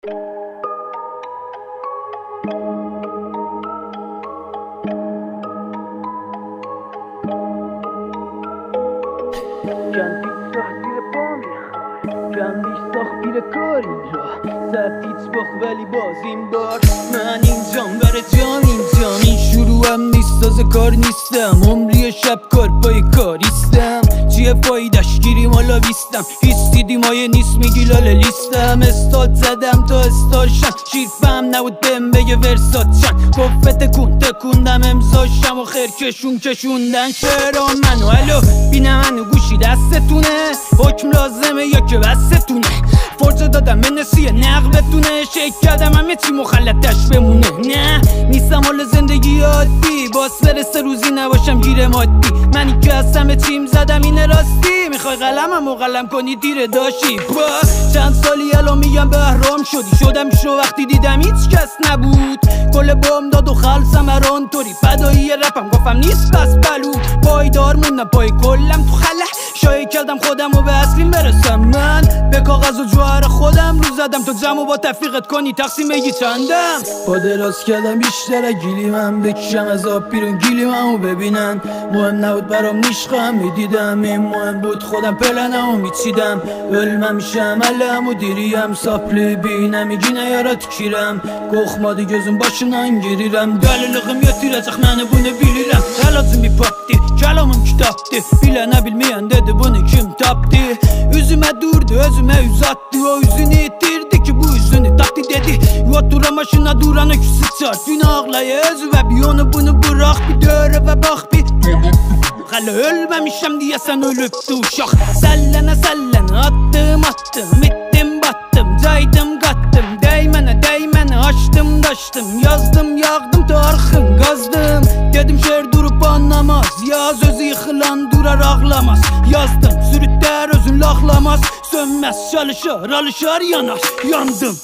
بیر کار اینجا سرتیت باخ ولی باز این بار من اینجام بره جام اینجام این شروع هم نیست تازه کار نیستم عمری شب کار پای کاریستم چیه فایدش گیریم حالا بیستم هیستیدی مایه نیست میگی لاله لیستم استاد زدم تا استاشم شیرفم نبود بهم بگه ورسات چند کفت تکوندم امضاشم و خیر کشوندن شعرام منو الو بینم منو گوشی دستتونه حکم لازمه یا که بستونه فرصه دادم به نسیه نقبتونه شک کردم همه چی مخلطش بمونه نه نیستم حال زندگی عادی باس برسه روزی نباشم گیر مادی منی که از همه چیم زدم اینه راستی میخوای قلمم و قلم کنی دیره داشتی چند سالی الان میگم بهرام شدم شو وقتی دیدم هیچ کس نبود کل بام داد و خلصم اران طوری فدایی رپم گفتم نیست بس بلو پایدار موندم پای کلم تو خله شایع کردم خودم و به اصلیم برسم من به کاغذ و جوهر خودم رو زدم تو جمع با تفریقت کنی تقسیم بگی چندم با دراز کردم بیشتر گیلی من بکشم از آب بیرون گیلی منو ببینن مهم نبود برام نیشقم میدیدم این مهم بود خودم پلنمو میچیدم علمم میشم علم و دیریم ساپلی بینم میگی نیارت کیرم گخمادی gözüm başından girirəm Dəliliğim yetirəcək məni bunu bilirəm Əlacım bir papdi, kəlamım kitabdi Bilənə bilməyən dedi bunu kim tapdi Üzümə durdu, özümə üz attı O üzünü itirdi ki bu üzünü tapdi dedi Yotura maşına duranı küsü çar Günahlayı özü və bir onu bunu bırak Bir dörə və bax bir Hələ ölməmişəm deyəsən ölübdü uşaq Səllənə attım Bitdim battım, caydım qattım Dəymənə açtım daştım Yazdım yağdım tarixin qazdım Dedim şer durup anlamaz Yaz özü yıxılan durar ağlamaz Yazdım sürütlər özün laxlamaz Sönməz çalışar alışar yanar Yandım